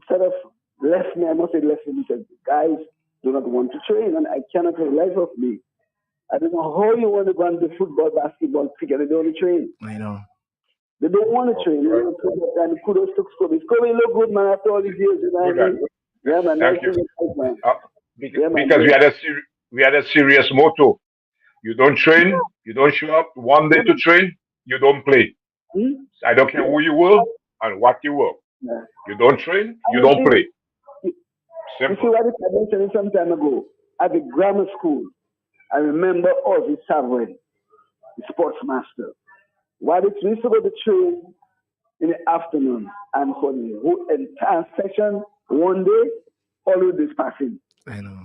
sort of left me, I must say left me, because guys do not want to train, and I cannot for the life of me. I don't know how you want to go into football, basketball, cricket, they don't want to train. I know. They don't want to train. And kudos to Scobie. Scobie look good, man, after all these years. Yeah, man. Thank you. Man. Yeah, man. because we had a serious motto. You don't train, you don't show up one day Yeah, to man. train, you don't play. Hmm? I don't care who you were and what you were. Yeah. You don't train, And you you don't see, play. you see Simple. what I mentioned some time ago at the grammar school. I remember Ozzy Savard, the sports master. Why did we used to go to train in the afternoon and for the whole entire session one day, all of this passing. I know.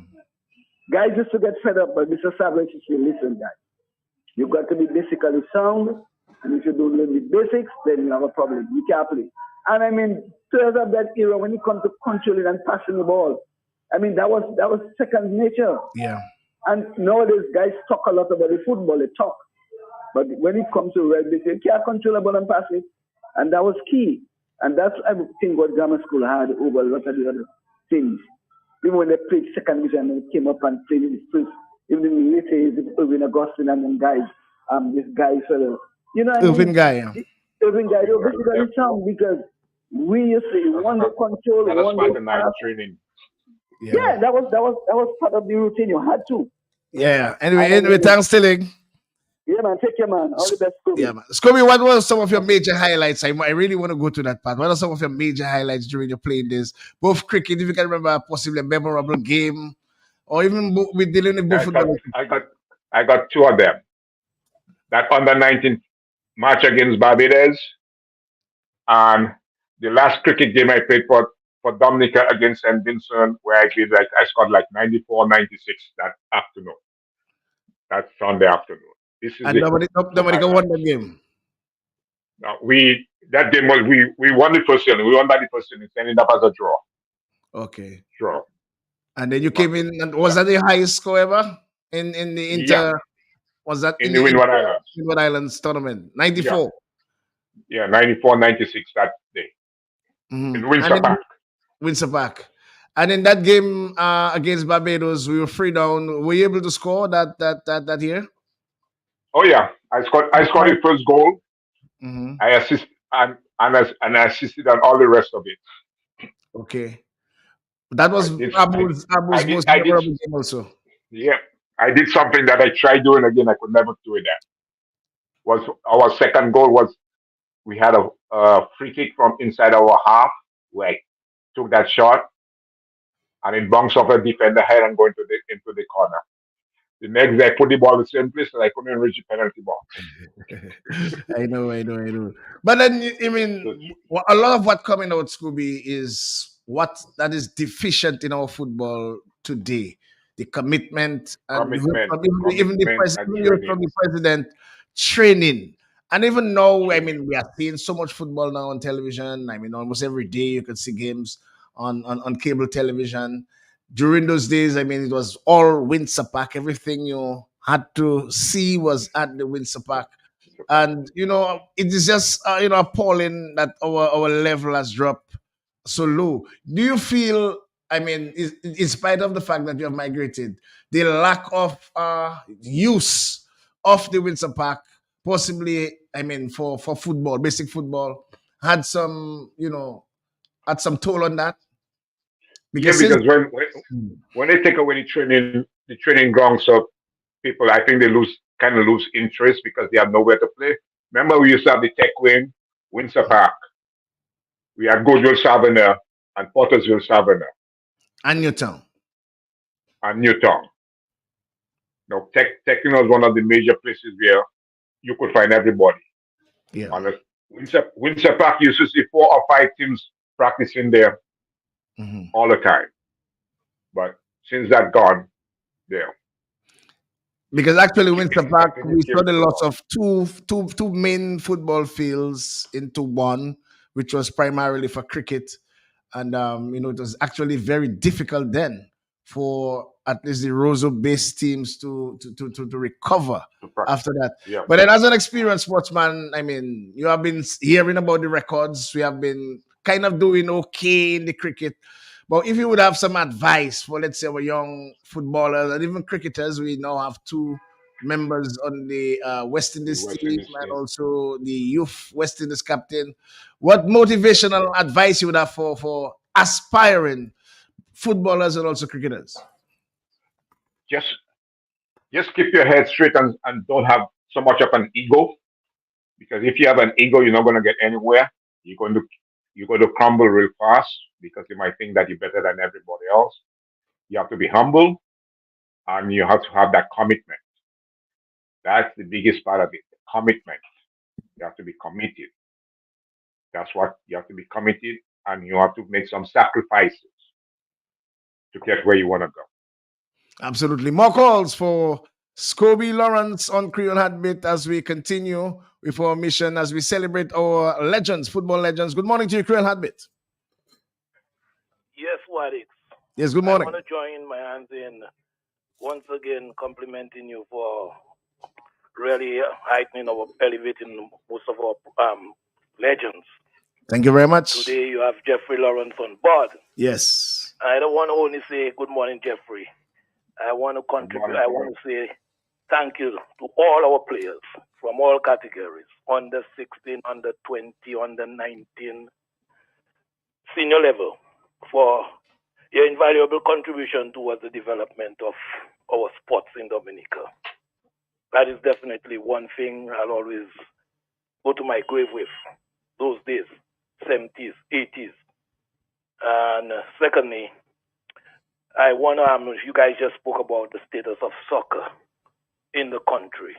Guys used to get fed up, but Mr. Savage used to say, listen, guys, you got to be basically sound, and if you don't learn the basics, then you have a problem. You can't play. And I mean, players of that era, when it comes to controlling and passing the ball, I mean, that was second nature. Yeah. And nowadays, guys talk a lot about the football, they talk. But when it comes to rugby, they can't control the ball and pass it. And that was key. And that's, I think, what grammar school had over a lot of the other things. Even when they played second division, they came up and played in the first, even in the late days, Irving Augustine and them guys, this guy fellow. You know what I Irvin mean? guy. Yeah. Irving guy, they were basically sound because we used to one day control, Had a one day Spartan night pass. training. Yeah, that was part of the routine. You had to. Yeah. And Anyway, thanks, Stilling. yeah, man, take care, man. All the best, Scooby. Yeah, man. Scooby, what were some of your major highlights? I really want to go to that part. What are some of your major highlights during your playing days? Both cricket, if you can remember possibly a memorable game, or even with dealing with both I got football. I got two of them. That under 19 match against Barbados and the last cricket game I played for Dominica against St. Vincent, where I scored like 94, 96 that afternoon. That Sunday afternoon. This is And the two nobody can won highlights. the game. Now, that game was we won the first inning. We won by the first inning, ended up as a draw. Okay. Draw. And then you But came in, and was that the highest score ever in the yeah, was that in in the the Windward Islands. Windward Islands tournament? Yeah, 94. yeah, 94, 96 that day in And Windsor then Park. Windsor Park. And in that game against Barbados, we were 3 down. Were you able to score that year? Oh yeah, I scored the first goal. Mm-hmm. I assist and I assisted on all the rest of it. Okay. That I was did Abu's most I did memorable game also. yeah. I did something that I tried doing again. I could never do it. That was our second goal. Was we had a free kick from inside our half where I took that shot and it bounced off a defender head and go into the corner. The next day I put the ball in the same place and I couldn't reach the penalty box. I know. But then, I mean, a lot of what coming out, Scooby, is what that is deficient in our football today. The commitment and even the Commitment president, and even training. from the president, training. And even now, I mean, we are seeing so much football now on television. I mean, almost every day you can see games on cable television. During those days, I mean, it was all Windsor Park. Everything you had to see was at the Windsor Park. And it is just appalling that our level has dropped so low. Do you feel, I mean, in spite of the fact that you have migrated, the lack of use of the Windsor Park, possibly, I mean, for football, basic football, had some had some toll on that? Yeah, Because since because when they take away the training ground, so people I think they kind of lose interest because they have nowhere to play. Remember, we used to have the Tech Wing, Windsor Park. We had Goodwill Savannah and Pottersville Savannah and Newtown. and Newtown. Now, Tech was one of the major places where you could find everybody. Yeah. On a, Windsor Park used to see 4 or 5 teams practicing there all the time. But since that gone, there. Because actually, Windsor Park, we saw the loss of two main football fields into one, which was primarily for cricket, and it was actually very difficult then for at least the Roseau-based teams to recover after that. Yeah. But then, as an experienced sportsman, I mean, you have been hearing about the records. We have been kind of doing okay in the cricket. But if you would have some advice for, let's say, our young footballers and even cricketers, we now have 2 members on the West Indies team and also the youth West Indies captain. What motivational advice you would have for aspiring footballers and also cricketers? just just keep your head straight and don't have so much of an ego. Because if you have an ego, you're not going to get anywhere. You're going to you're going to crumble real fast because you might think that you're better than everybody else. You have to be humble and you have to have that commitment. That's the biggest part of it. The commitment. You have to be committed. That's what you have to be committed, and you have to make some sacrifices to get where you want to go. Absolutely. More calls for Scobie Lawrence on Creole Heartbeat as we continue with our mission as we celebrate our legends, football legends. Good morning to you, Creole Heartbeat. Yes, Wadix. Yes, good I morning. want to join my hands in once again complimenting you for really heightening or elevating most of our legends. Thank you very much. Today you have Jeffrey Lawrence on board. Yes. I don't want to only say good morning, Jeffrey. I want to contribute. I want to say thank you to all our players from all categories, under 16, under 20, under 19, senior level, for your invaluable contribution towards the development of our sports in Dominica. That is definitely one thing I'll always go to my grave with. Those days, 70s, 80s. And secondly, I want to, you guys just spoke about the status of soccer in the country.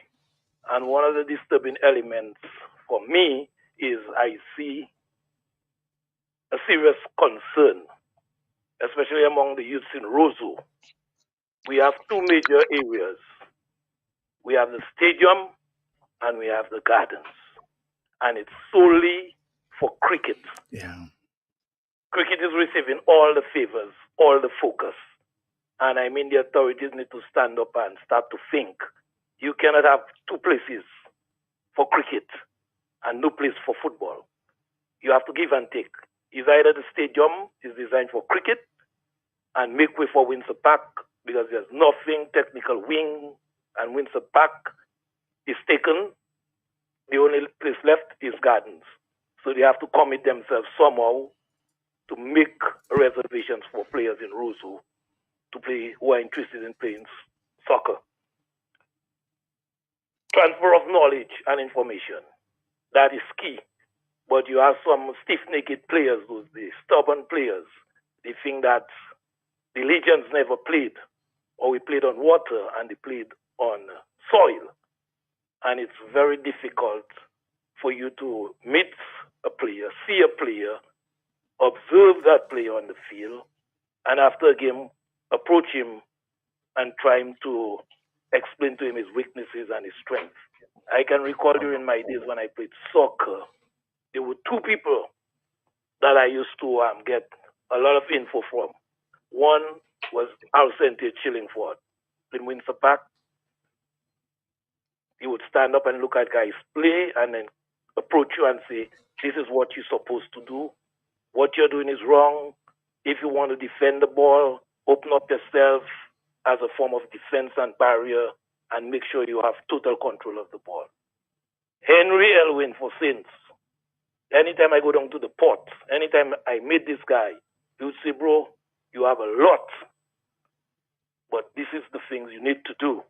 And one of the disturbing elements for me is I see a serious concern, especially among the youths in Roseau. We have two major areas. We have the stadium and we have the gardens. And it's solely for cricket. Yeah. Cricket is receiving all the favors, all the focus. And I mean, the authorities need to stand up and start to think. You cannot have two places for cricket and no place for football. You have to give and take. It's either the stadium is designed for cricket and make way for Windsor Park because there's nothing technical wing and Windsor Park is taken. The only place left is gardens. So they have to commit themselves somehow to make reservations for players in Roseau to play who are interested in playing soccer. Transfer of knowledge and information. That is key. But you have some stiff-necked players, those the stubborn players. They think that the Legions never played, or we played on water and they played on soil. And it's very difficult for you to meet a player, see a player, observe that player on the field, and after a game, approach him and try him to explain to him his weaknesses and his strengths. I can recall during my days when I played soccer, there were two people that I used to get a lot of info from. One was Alcente Chillingford in Windsor Park. He would stand up and look at guys play and then approach you and say, this is what you're supposed to do. What you're doing is wrong. If you want to defend the ball, open up yourself as a form of defense and barrier and make sure you have total control of the ball. Henry Elwin for Saints. Anytime I go down to the port, anytime I meet this guy, he would say, bro, you have a lot, but this is the things you need to do.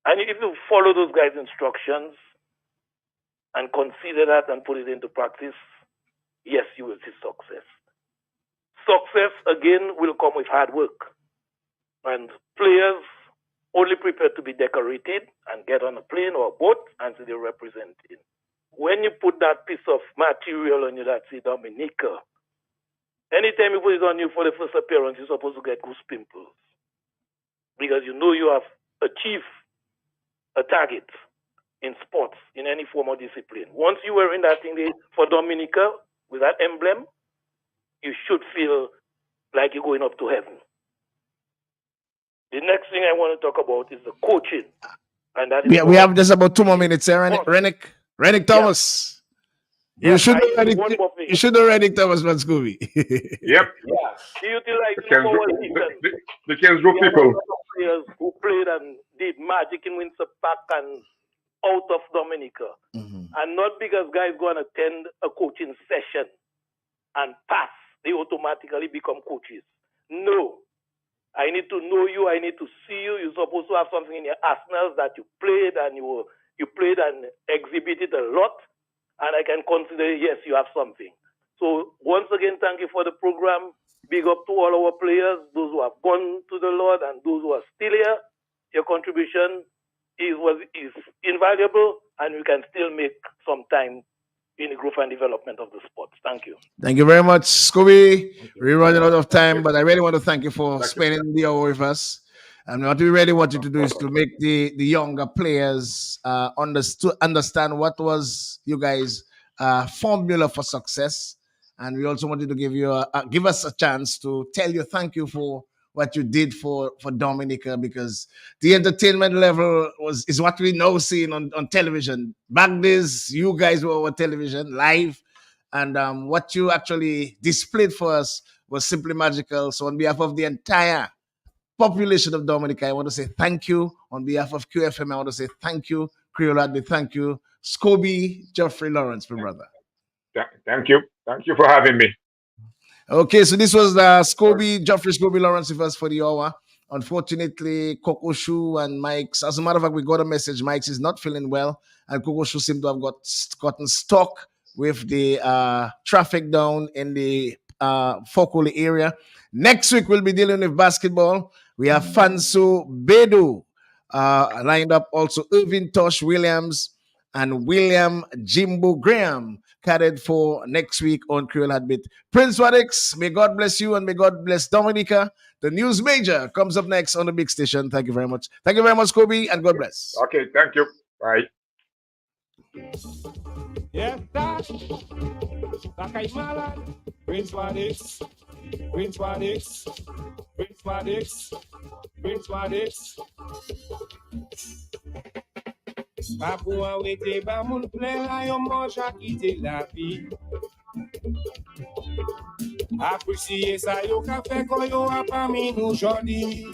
And if you follow those guys' instructions and consider that and put it into practice, yes, you will see success. Success, again, will come with hard work. And players only prepared to be decorated and get on a plane or a boat and say they're representing. When you put that piece of material on you that say Dominica, anytime you put it on you for the first appearance, you're supposed to get goose pimples. Because you know you have achieved a target in sports, in any form or discipline. Once you were in that thing for Dominica with that emblem, you should feel like you're going up to heaven. The next thing I want to talk about is the coaching. And that is we have just about 2 more minutes here, Rennick Thomas. Yeah. You should already Thomas from Scooby. Yep. Yeah. Utilizing the Kensbrook people. Players who played and did magic in Windsor Park and out of Dominica. Mm-hmm. And not because guys go and attend a coaching session and pass, they automatically become coaches. No. I need to know you. I need to see you. You're supposed to have something in your arsenal that you played and you played and exhibited a lot. And I can consider, yes, you have something. So once again, thank you for the program. Big up to all our players, those who have gone to the Lord and those who are still here. Your contribution is invaluable, and we can still make some time in the growth and development of the sport. Thank you. Thank you very much, Scooby. We're running out of time, but I really want to thank you for spending the hour with us. And what we really want you to do is to make the younger players understand what was you guys' formula for success. And we also wanted to give us a chance to tell you thank you for what you did for Dominica, because the entertainment level is what we now seeing on television. Back days, you guys were on television live, and what you actually displayed for us was simply magical. So on behalf of the entire population of Dominica, I want to say thank you. On behalf of QFM, I want to say thank you. Creole Heartbeat, thank you. Scobie, Geoffrey Lawrence, my brother. Thank you. Thank you for having me. Okay, so this was Geoffrey Scobie Lawrence with us for the hour. Unfortunately, Coco Shu and Mike's, as a matter of fact, we got a message. Mike's is not feeling well, and Coco Shu seemed to have gotten stuck with the traffic down in the Fokoli area. Next week, we'll be dealing with basketball. We have Fansu Bedu lined up, also Irvin Tosh Williams and William Jimbo Graham carried for next week on Creole Heartbeat. Prince Wadix, may God bless you and may God bless Dominica. The news major comes up next on the big station. Thank you very much. Thank you very much, Kobe, and God bless. Okay, thank you. Bye. Yes, that. Lakay Malad. Prince Wadix. Prince Wadix. Prince Wadix. Prince Wadix. Papou a wete ba moun plen la yon manj a kite la pi. Aprisye sa yo ka fe kon yo a pa mi nou jodi.